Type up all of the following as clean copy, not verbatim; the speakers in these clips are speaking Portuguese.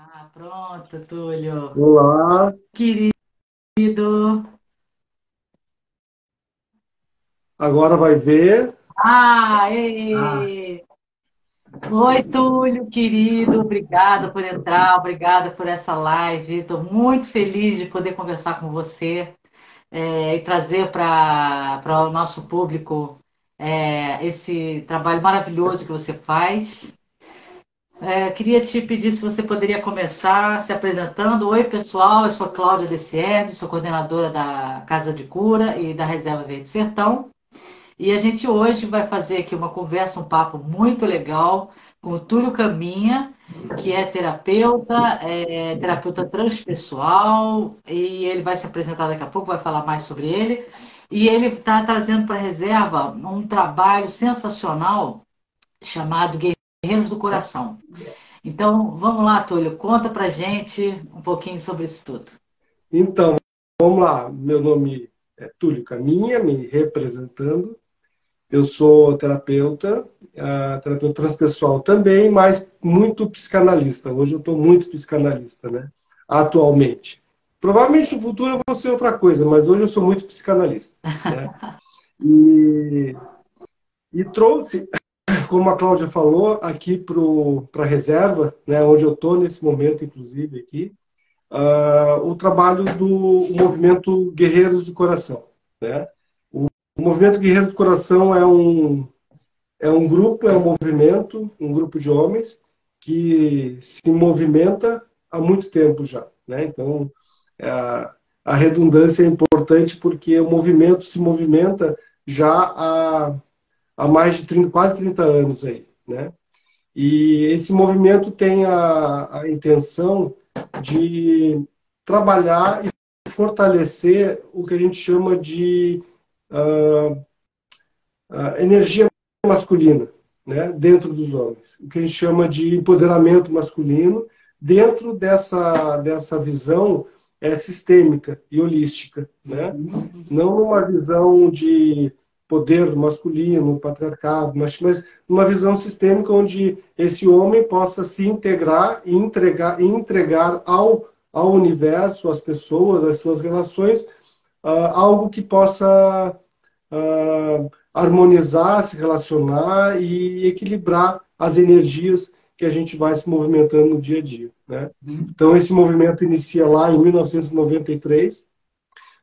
Ah, pronto, Túlio. Olá, Querido. agora vai ver. Ah, Ah, Oi, Túlio, querido. Obrigada por entrar, obrigada por essa live. Estou muito feliz de poder conversar com você e trazer para o nosso público esse trabalho maravilhoso que você faz. Queria te pedir se você poderia começar se apresentando. Oi, pessoal, eu sou Cláudia Dessierve, sou coordenadora da Casa de Cura e da Reserva Verde Sertão. E a gente hoje vai fazer aqui uma conversa, um papo muito legal com o Túlio Caminha, que é terapeuta transpessoal, e ele vai se apresentar daqui a pouco, vai falar mais sobre ele. E ele está trazendo para a reserva um trabalho sensacional chamado Guerreiros do Coração. Então, vamos lá, Túlio, conta pra gente um pouquinho sobre isso tudo. então, vamos lá. Meu nome é Túlio Caminha, me representando. Eu sou terapeuta, terapeuta transpessoal também, mas muito psicanalista. Hoje eu estou muito psicanalista, né? Atualmente. Provavelmente no futuro eu vou ser outra coisa, mas hoje eu sou muito psicanalista, né? E, e trouxe, como a Cláudia falou, aqui para a reserva, né? Onde eu estou nesse momento, inclusive, aqui. O trabalho do movimento Guerreiros do Coração. Né? O movimento Guerreiros do Coração é um grupo, é um grupo de homens que se movimenta há muito tempo já. Né? Então, a redundância é importante porque o movimento se movimenta já há mais de 30, quase 30 anos aí. Né? E esse movimento tem a intenção de trabalhar e fortalecer o que a gente chama de energia masculina, né, dentro dos homens. O que a gente chama de empoderamento masculino dentro dessa visão sistêmica e holística. Né? Não numa visão de poder masculino, patriarcado, mas uma visão sistêmica onde esse homem possa se integrar e entregar ao universo, às pessoas, às suas relações, algo que possa harmonizar, se relacionar e equilibrar as energias que a gente vai se movimentando no dia a dia. Né? Então, esse movimento inicia lá em 1993,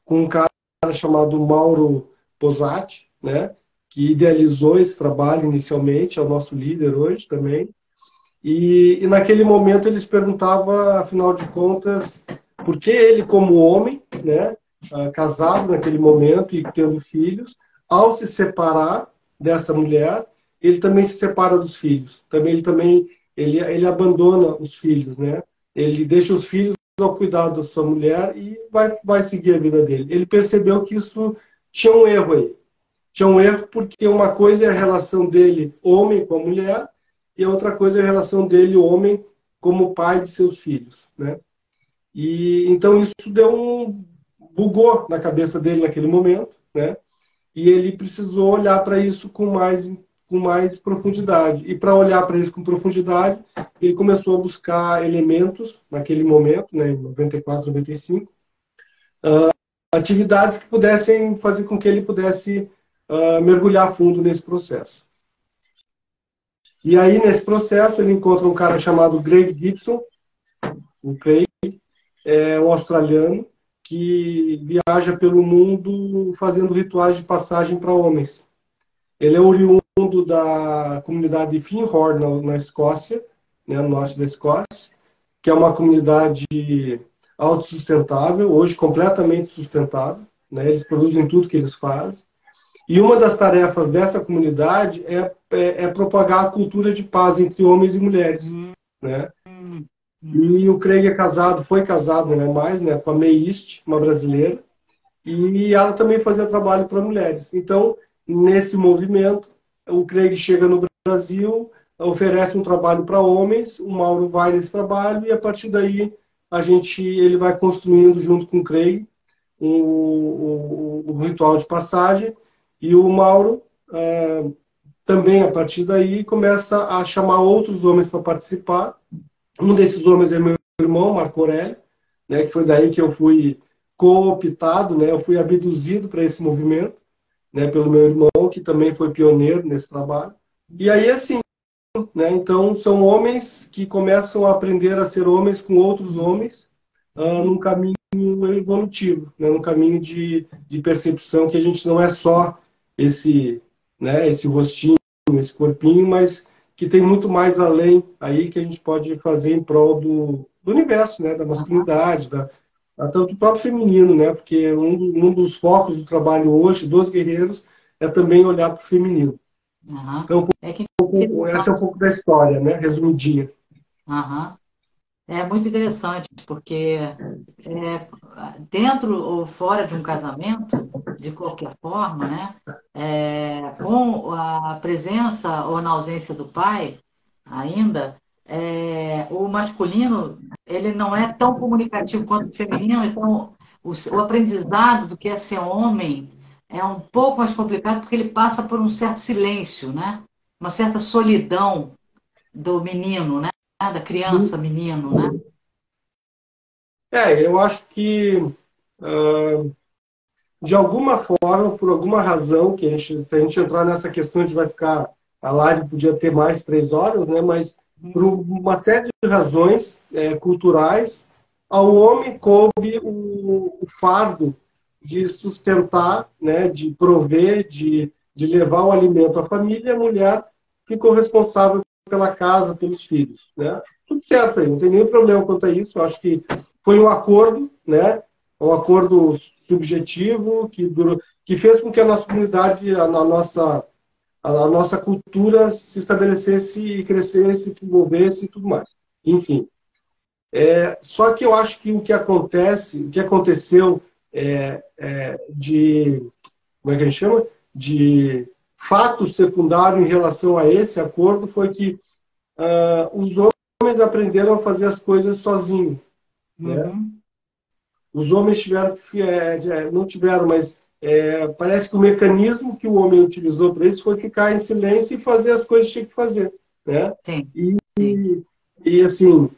com um cara chamado Mauro Posati, né, que idealizou esse trabalho inicialmente, é o nosso líder hoje também. E naquele momento eles perguntavam, afinal de contas, por que ele, como homem, né, casado naquele momento e tendo filhos, ao se separar dessa mulher, ele também se separa dos filhos. Ele abandona os filhos, né? Ele deixa os filhos ao cuidado da sua mulher e vai seguir a vida dele. Ele percebeu que isso tinha um erro aí. Tinha um erro porque uma coisa é a relação dele, homem com a mulher, e a outra coisa é a relação dele, homem, como pai de seus filhos, né? E então isso bugou na cabeça dele naquele momento, né? E ele precisou olhar para isso com mais profundidade. E para olhar para isso com profundidade, ele começou a buscar elementos naquele momento, né, em 94, 95, atividades que pudessem fazer com que ele pudesse mergulhar fundo nesse processo. E aí, nesse processo, ele encontra um cara chamado Greg Gibson. O Craig é um australiano que viaja pelo mundo fazendo rituais de passagem para homens. Ele é oriundo da comunidade de Findhorn, na Escócia, né, no norte da Escócia, que é uma comunidade autossustentável, hoje completamente sustentável. Né, eles produzem tudo que eles fazem. E uma das tarefas dessa comunidade é propagar a cultura de paz entre homens e mulheres. Hum, Né? hum, E o Craig foi casado, né, mais, né, com a May East, uma brasileira, e ela também fazia trabalho para mulheres. Então, nesse movimento, o Craig chega no Brasil, oferece um trabalho para homens, o Mauro vai nesse trabalho, e a partir daí ele vai construindo junto com o Craig o ritual de passagem, e o Mauro também, a partir daí, começa a chamar outros homens para participar. Um desses homens é meu irmão, Marco Aurélio, né, que foi daí que eu fui cooptado, né, eu fui abduzido para esse movimento, né, pelo meu irmão, que também foi pioneiro nesse trabalho. E aí, assim, né, então são homens que começam a aprender a ser homens com outros homens, num caminho evolutivo, né, num caminho de percepção que a gente não é só esse, né, esse rostinho, esse corpinho, mas que tem muito mais além aí que a gente pode fazer em prol do universo, né, da masculinidade, até do próprio feminino, né, porque um dos focos do trabalho hoje dos guerreiros é também olhar para o feminino. Aham. Então, É que essa é um pouco da história, né, resumidinha. aham. É muito interessante, porque dentro ou fora de um casamento, de qualquer forma, né, com a presença ou na ausência do pai, ainda, o masculino ele não é tão comunicativo quanto o feminino, então o aprendizado do que é ser homem é um pouco mais complicado porque ele passa por um certo silêncio, né? Uma certa solidão do menino, né? Da criança, menino, né? Eu acho que, de alguma forma, por alguma razão, que se a gente entrar nessa questão, a gente vai ficar, a live podia ter mais 3 horas, né? Mas por uma série de razões culturais, ao homem coube o fardo de sustentar, né? De prover, de levar o alimento à família, e a mulher ficou responsável pela casa, pelos filhos, né? Tudo certo aí, não tem nenhum problema quanto a isso. Eu acho que foi um acordo, né? Um acordo subjetivo que fez com que a nossa comunidade, a nossa cultura se estabelecesse e crescesse, se desenvolvesse e tudo mais. Enfim. Só que eu acho que o que aconteceu de, como é que a gente chama? De fato secundário em relação a esse acordo foi que os homens aprenderam a fazer as coisas sozinhos, né? Uhum. Os homens não tiveram, mas parece que o mecanismo que o homem utilizou para isso foi ficar em silêncio e fazer as coisas que tinha que fazer, né? Sim, E, sim. e assim,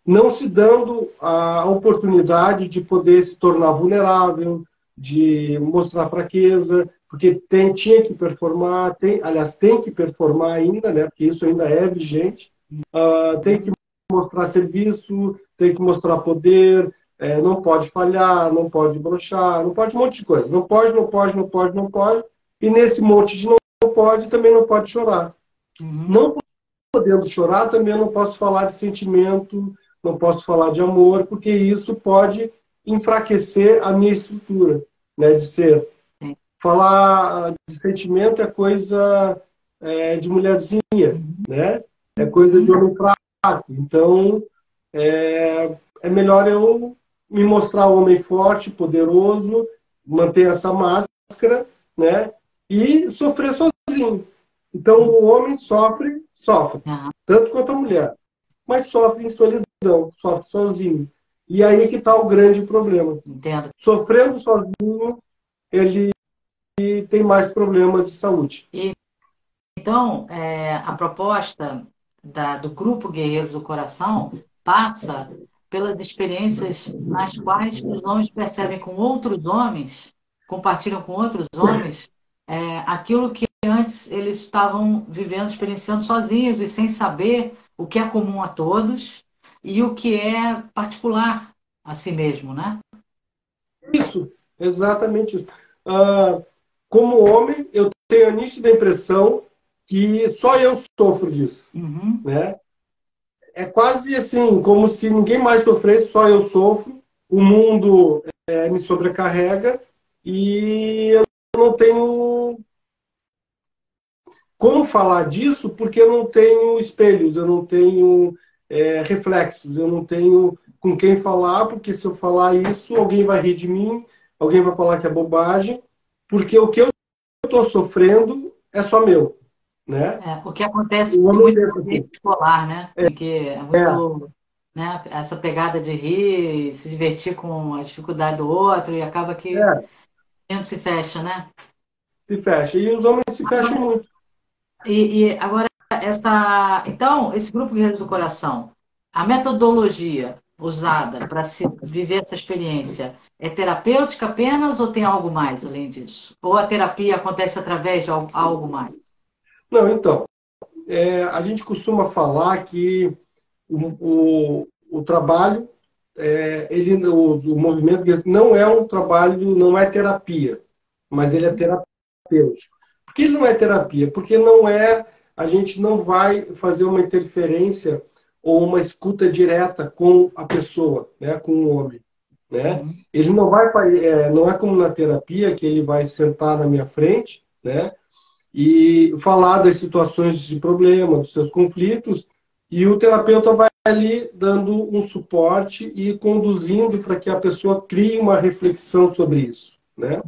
não se dando a oportunidade de poder se tornar vulnerável, de mostrar fraqueza, porque tinha que performar, aliás, tem que performar ainda, né? Porque isso ainda é vigente. Tem que mostrar serviço, tem que mostrar poder, não pode falhar, não pode broxar, não pode um monte de coisa. Não pode, não pode, não pode, não pode. E nesse monte de não pode, também não pode chorar. Uhum. Não podendo chorar, também não posso falar de sentimento, não posso falar de amor, porque isso pode enfraquecer a minha estrutura, né, de ser. Sim. Falar de sentimento é coisa de mulherzinha, Uhum. né? É coisa de homem fraco. Então, é melhor eu me mostrar um homem forte, poderoso, manter essa máscara, né? E sofrer sozinho. Então, o homem sofre, Aham. tanto quanto a mulher, mas sofre em solidão, sofre sozinho. E aí que está o grande problema. Entendo. Sofrendo sozinho, ele tem mais problemas de saúde. E, então, a proposta do Grupo Guerreiros do Coração passa pelas experiências nas quais os homens percebem com outros homens, compartilham com outros homens, aquilo que antes eles estavam vivendo, experienciando sozinhos e sem saber o que é comum a todos e o que é particular a si mesmo, né? Isso, exatamente isso. Ah, como homem, eu tenho a nítida impressão que só eu sofro disso, Uhum. né? É quase assim, como se ninguém mais sofresse, só eu sofro. O mundo me sobrecarrega e eu não tenho como falar disso porque eu não tenho espelhos, eu não tenho reflexos, eu não tenho com quem falar, porque se eu falar isso, alguém vai rir de mim, alguém vai falar que é bobagem, porque o que eu estou sofrendo é só meu, né? O que acontece O homem muito no pensa assim, ambiente escolar, né? Em que é muito, né, essa pegada de rir, se divertir com a dificuldade do outro e acaba que é, dentro se fecha, né? se fecha. E os homens se fecham Agora, muito. agora então, esse grupo Guerreiros do Coração, a metodologia. usada para se viver essa experiência é terapêutica apenas ou tem algo mais além disso? Ou a terapia acontece através de algo mais? Não, então, a gente costuma falar que o trabalho, o movimento não é um trabalho, não é terapia, mas ele é terapêutico. Por que ele não é terapia? Porque a gente não vai fazer uma interferência ou uma escuta direta com a pessoa, né, com o homem, né? Uhum. Ele não vai, não é como na terapia que ele vai sentar na minha frente, né, e falar das situações de problema, dos seus conflitos, e o terapeuta vai ali dando um suporte e conduzindo para que a pessoa crie uma reflexão sobre isso, né?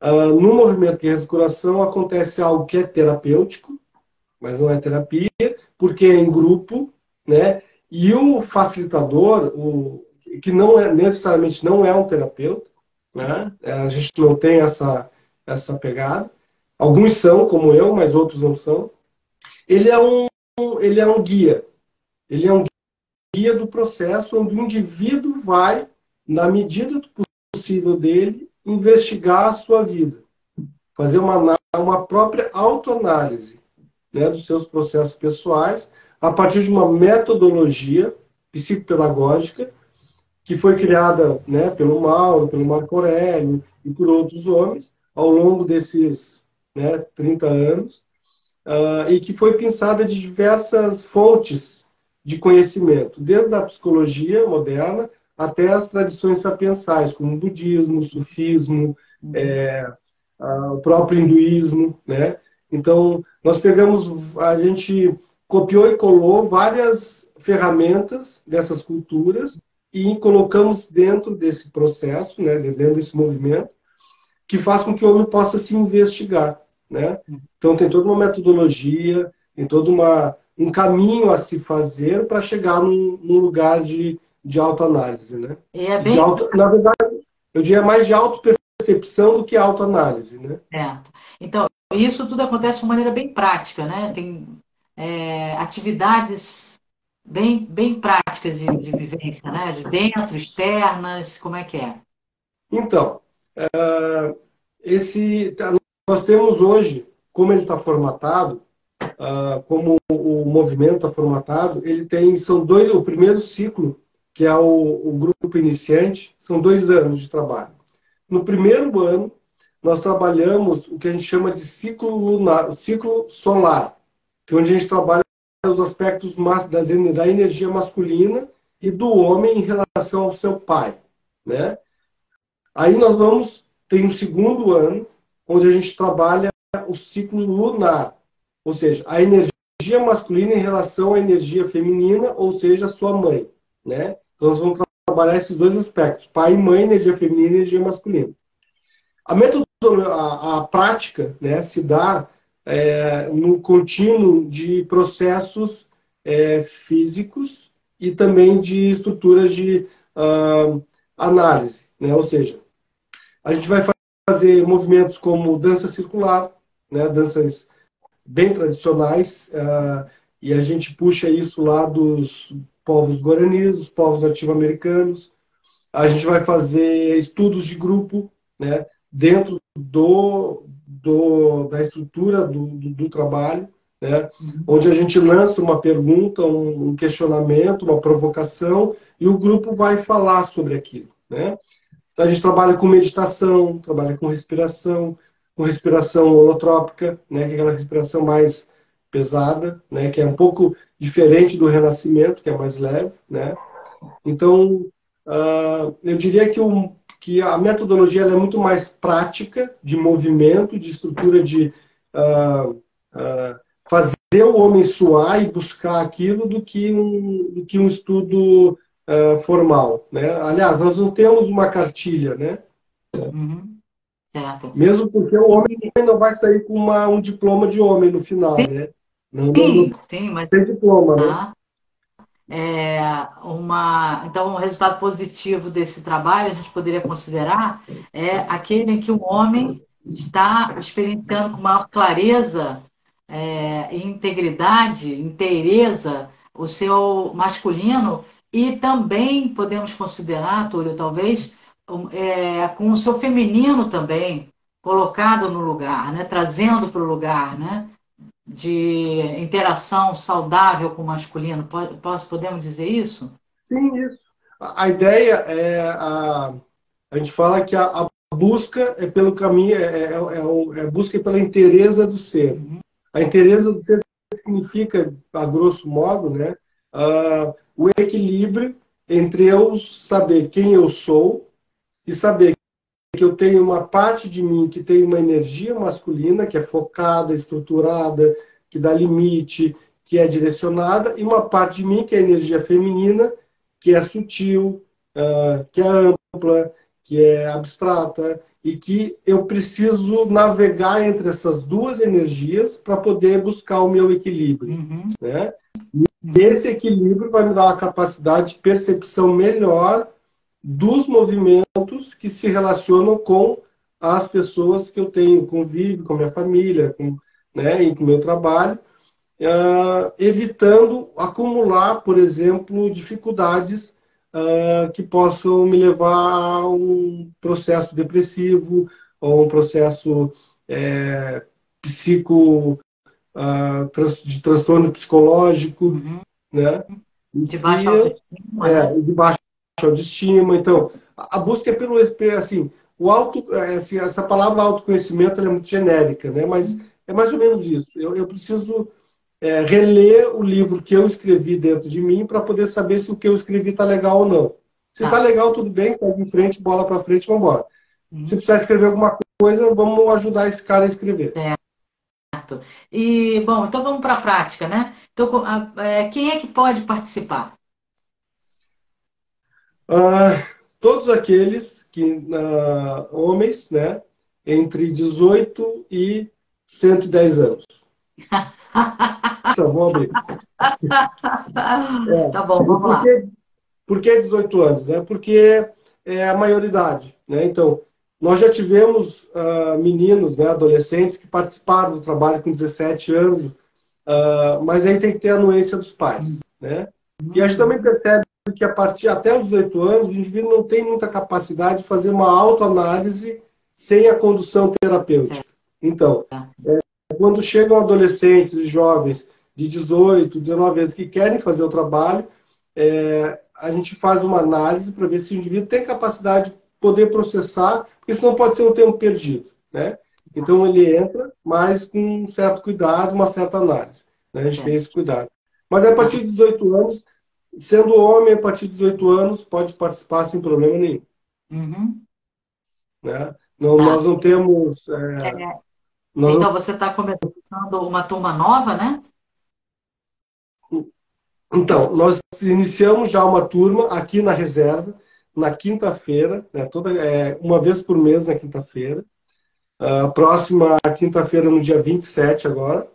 No movimento de rescuração acontece algo que é terapêutico, mas não é terapia, porque é em grupo, né? E o facilitador, que não é necessariamente não é um terapeuta, né? A gente não tem essa pegada. Alguns são, como eu, mas outros não são. Ele é ele é um guia. Ele é um guia do processo onde o indivíduo vai, na medida do possível dele, investigar a sua vida, fazer uma própria autoanálise, né, dos seus processos pessoais, a partir de uma metodologia psicopedagógica que foi criada, né, pelo Mauro, pelo Marco Aurélio e por outros homens ao longo desses, né, 30 anos, e que foi pensada de diversas fontes de conhecimento, desde a psicologia moderna até as tradições sapiensais, como o budismo, o sufismo, Uhum. o próprio hinduísmo, né? Então, a gente copiou e colou várias ferramentas dessas culturas e colocamos dentro desse processo, né, dentro desse movimento, que faz com que o homem possa se investigar, né? Então tem toda uma metodologia, tem um caminho a se fazer para chegar num lugar de autoanálise, né? E é De bem na verdade, eu diria mais de autopercepção do que autoanálise, né? certo. Então, isso tudo acontece de uma maneira bem prática, né? Tem atividades bem práticas de vivência, né? De dentro, externas, como é que é? Então, nós temos hoje, como ele está formatado, como o movimento está formatado, são dois, o primeiro ciclo, que é o grupo iniciante, são 2 anos de trabalho. No primeiro ano, nós trabalhamos o que a gente chama de ciclo lunar, o ciclo solar, que é onde a gente trabalha os aspectos da energia masculina e do homem em relação ao seu pai, né? Aí tem um segundo ano, onde a gente trabalha o ciclo lunar, ou seja, a energia masculina em relação à energia feminina, ou seja, a sua mãe, né? Então nós vamos trabalhar esses dois aspectos, pai e mãe, energia feminina e energia masculina. A prática, né, se dá no contínuo de processos físicos e também de estruturas de análise, né? Ou seja, a gente vai fazer movimentos como dança circular, né, danças bem tradicionais, e a gente puxa isso lá dos povos guaranis, os povos nativo-americanos. A gente vai fazer estudos de grupo, né, dentro da estrutura do trabalho, né, Uhum. onde a gente lança uma pergunta, um questionamento, uma provocação, e o grupo vai falar sobre aquilo, né? Então, a gente trabalha com meditação, trabalha com respiração holotrópica, né, que é aquela respiração mais pesada, né, que é um pouco diferente do renascimento, que é mais leve, né? Então, eu diria que a metodologia ela é muito mais prática, de movimento, de estrutura de fazer o homem suar e buscar aquilo do que um estudo formal, né? Aliás, nós não temos uma cartilha, né? Uhum. Certo. Mesmo porque o homem não vai sair com um diploma de homem no final, né? Não Sim, sim, mas tem diploma, né? ah, então, um resultado positivo desse trabalho, a gente poderia considerar, é aquele em que o homem está experienciando com maior clareza, e integridade, inteireza, o seu masculino E também podemos considerar, Túlio, talvez, com o seu feminino também colocado no lugar, né? Trazendo para o lugar, né? De interação saudável com o masculino. Podemos dizer isso? Sim, isso. A ideia a gente fala que a busca é pelo caminho, a busca pela inteireza do ser. Uhum. A inteireza do ser significa, a grosso modo, né, o equilíbrio entre eu saber quem eu sou e saber que eu tenho uma parte de mim que tem uma energia masculina, que é focada, estruturada, que dá limite, que é direcionada, e uma parte de mim que é a energia feminina, que é sutil, que é ampla, que é abstrata, e que eu preciso navegar entre essas duas energias para poder buscar o meu equilíbrio. Uhum. Né? E esse equilíbrio vai me dar uma capacidade de percepção melhor dos movimentos que se relacionam com as pessoas que eu tenho convívio, com a minha família, né, e com o meu trabalho, evitando acumular, por exemplo, dificuldades que possam me levar a um processo depressivo ou um processo psico, de transtorno psicológico, Uhum. né? E De baixa que autoestima, né? de baixa autoestima. Então, a busca é pelo assim, assim, essa palavra autoconhecimento ela é muito genérica, né? Mas é mais ou menos isso. Eu preciso reler o livro que eu escrevi dentro de mim para poder saber se o que eu escrevi está legal ou não. Se está Tá. legal, tudo bem, segue em frente, bola para frente, vamos embora. Se Uhum. precisar escrever alguma coisa, vamos ajudar esse cara a escrever. Certo. E, bom, então vamos para a prática, né? Então, quem é que pode participar? Ah, todos aqueles que, homens, né, entre 18 e 110 anos. Vamos abrir. Tá bom, E vamos lá. por que 18 anos? Né? Porque é a maioridade. Né? Então, nós já tivemos meninos, né, adolescentes, que participaram do trabalho com 17 anos, mas aí tem que ter a anuência dos pais. Né? E a gente também percebe que a partir até os 18 anos, o indivíduo não tem muita capacidade de fazer uma autoanálise sem a condução terapêutica. Então, quando chegam adolescentes e jovens de 18, 19 anos que querem fazer o trabalho, a gente faz uma análise para ver se o indivíduo tem capacidade de poder processar, porque senão pode ser um tempo perdido. Né? Então ele entra, mas com um certo cuidado, uma certa análise. Né? A gente tem esse cuidado. Mas a partir de 18 anos, sendo homem, a partir de 18 anos, pode participar sem problema nenhum. Uhum. Né? Não, Tá. nós não temos. Nós não... Então, você está começando uma turma nova, né? Então, nós iniciamos já uma turma aqui na reserva, na quinta-feira, né? Uma vez por mês na quinta-feira. A próxima quinta-feira, no dia 27 agora.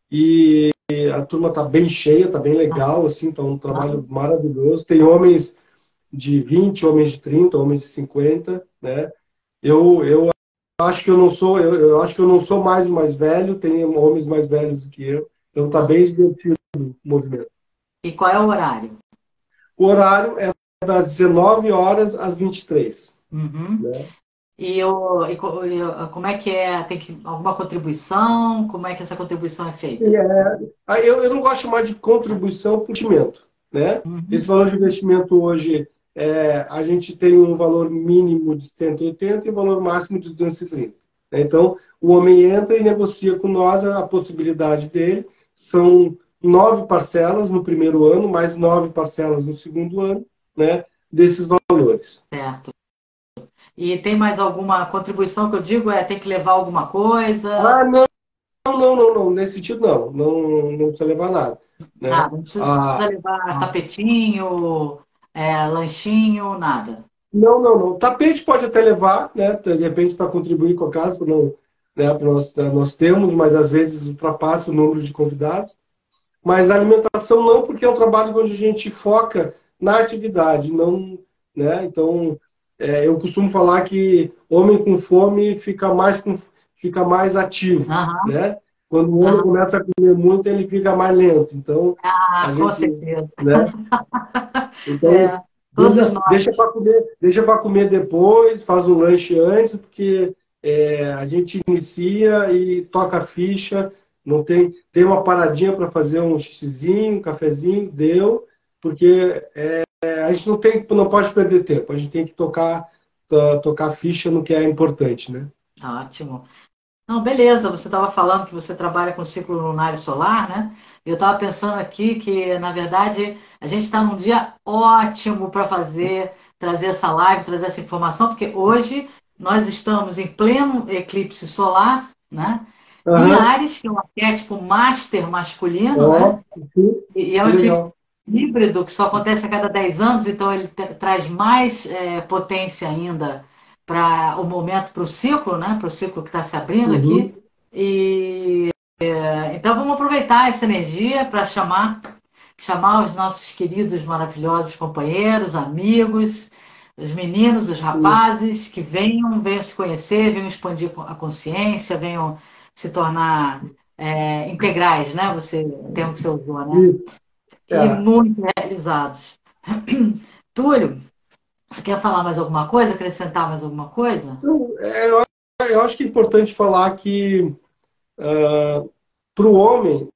E a turma está bem cheia, está bem legal, assim, está um trabalho maravilhoso. Tem homens de 20, homens de 30, homens de 50, né? Eu acho que eu não sou, eu acho que eu não sou mais o mais velho, tem homens mais velhos do que eu, então tá bem divertido o movimento. E qual é o horário? O horário é das 19 horas às 23. Uhum. Né? Como é que é? Tem alguma contribuição? Como é que essa contribuição é feita? Sim, eu não gosto mais de contribuição por investimento. Né? Esse Uhum. valor de investimento hoje, a gente tem um valor mínimo de 180 e um valor máximo de 230. Né? Então, o homem entra e negocia com nós a possibilidade dele. São 9 parcelas no primeiro ano, mais 9 parcelas no segundo ano, né? Desses valores. Certo. E tem mais alguma contribuição que eu digo? Tem que levar alguma coisa? Não, não. Nesse sentido, não. Não precisa levar nada. Né? Nada, não precisa Ah, levar tapetinho, lanchinho, nada. não. Tapete pode até levar, né? De repente, para contribuir com a casa, não, né? Nós temos, mas às vezes ultrapassa o número de convidados. Mas a alimentação não, porque é um trabalho onde a gente foca na atividade, não, né? Então, eu costumo falar que homem com fome fica mais ativo, Aham, né? Quando o homem aham. começa a comer muito, ele fica mais lento. Então, a Com gente, certeza. né? Então, Todos nós. deixa para comer depois, faz um lanche antes, porque a gente inicia e toca a ficha, não tem uma paradinha para fazer um xizinho, um cafezinho, deu, porque a gente não pode perder tempo, a gente tem que tocar a ficha no que é importante, né? Ótimo. Não, beleza, você estava falando que você trabalha com ciclo lunar e solar, né? Eu estava pensando aqui que, na verdade, a gente está num dia ótimo para trazer essa live, trazer essa informação, porque hoje nós estamos em pleno eclipse solar, né? Em Aham, Áries, que é um arquétipo master masculino, né? ó, sim, E é um que eclipse legal. híbrido que só acontece a cada 10 anos, então ele traz mais potência ainda para o momento, para o ciclo, né? Para o ciclo que está se abrindo aqui. Uhum. E então vamos aproveitar essa energia para chamar os nossos queridos, maravilhosos companheiros, amigos, os meninos, os rapazes, que venham se conhecer, venham expandir a consciência, venham se tornar integrais, né? O termo que você usou, né? Isso. E É. muito realizados. Túlio, você quer falar mais alguma coisa? Acrescentar mais alguma coisa? Então, eu acho que é importante falar que para o homem,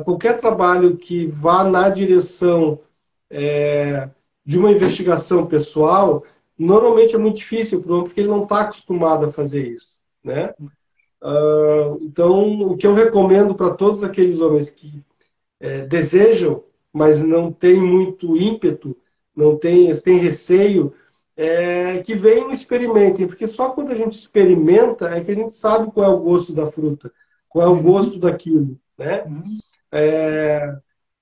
qualquer trabalho que vá na direção de uma investigação pessoal, normalmente é muito difícil para o homem, porque ele não está acostumado a fazer isso, né? Então, o que eu recomendo para todos aqueles homens que desejam, mas não têm muito ímpeto, não têm, têm receio, que venham e experimentem, porque só quando a gente experimenta é que a gente sabe qual é o gosto da fruta, qual é o Uhum, gosto daquilo, né? uhum,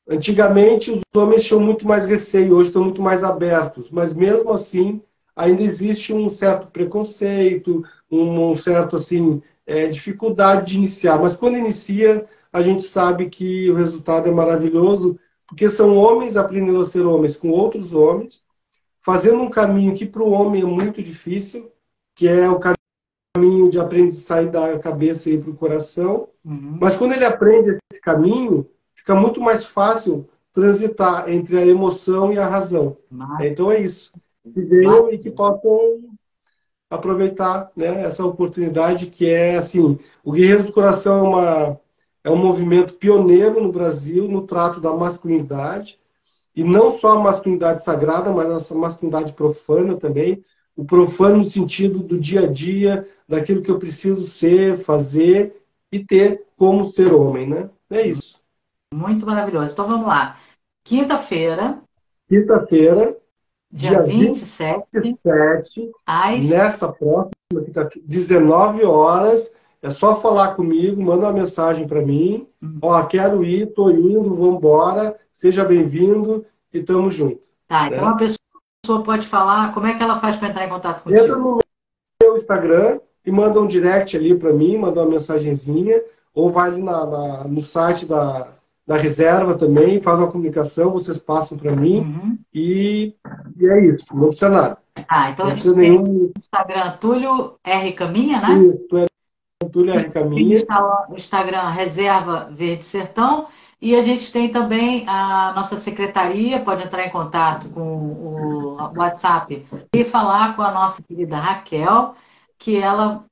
Antigamente os homens tinham muito mais receio, hoje estão muito mais abertos, mas mesmo assim ainda existe um certo preconceito, um certo assim dificuldade de iniciar. Mas quando inicia, a gente sabe que o resultado é maravilhoso, porque são homens aprendendo a ser homens com outros homens, fazendo um caminho que para o homem é muito difícil, que é o caminho de aprender a sair da cabeça e ir para o coração. uhum. Mas quando ele aprende esse caminho, fica muito mais fácil transitar entre a emoção e a razão. Mas, Então é isso. Que mas, venham e que possam aproveitar, né, essa oportunidade que é assim, o Guerreiros do Coração é um movimento pioneiro no Brasil no trato da masculinidade, e não só a masculinidade sagrada, mas a masculinidade profana também, o profano no sentido do dia a dia, daquilo que eu preciso ser, fazer e ter como ser homem, né? É isso. muito maravilhoso. Então vamos lá. Quinta-feira, Quinta-feira, dia dia vinte vinte e e sete sete, às. nessa próxima quinta-feira, 19 horas, é só falar comigo, manda uma mensagem para mim. Ó, quero ir, tô indo, vamos embora, seja bem-vindo e tamo junto, Tá, então a né? pessoa pode falar como é que ela faz para entrar em contato Entra contigo. no meu Instagram e manda um direct ali para mim, manda uma mensagenzinha, ou vai ali no site da reserva também, faz uma comunicação, vocês passam para mim Uhum. e, e é isso, não precisa nada. Ah, então Não a precisa gente tem nenhum. o Instagram Túlio R. Caminha, né? Isso, tu é Túlio R. Tem Caminha. o Instagram Reserva Verde Sertão. E a gente tem também a nossa secretaria, pode entrar em contato com o WhatsApp e falar com a nossa querida Raquel, que ela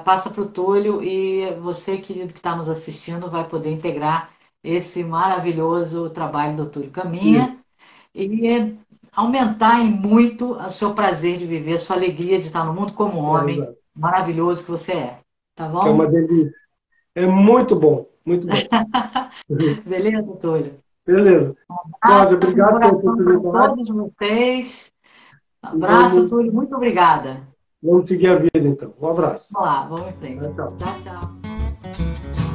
passa para o Túlio e você, querido que está nos assistindo, vai poder integrar esse maravilhoso trabalho do Túlio Isso, Caminha e aumentar em muito o seu prazer de viver, a sua alegria de estar no mundo como homem exato. maravilhoso que você é. Tá Que é uma bom? delícia. É muito bom, muito bom. Beleza, Túlio? Beleza. Cláudia, Abraço no obrigado pela coração para oportunidade todos vocês. e Abraço, vamos, Túlio. Muito obrigada. vamos seguir a vida então. Um abraço. Vamos lá, vamos em frente. Tchau, tchau. Tchau, tchau.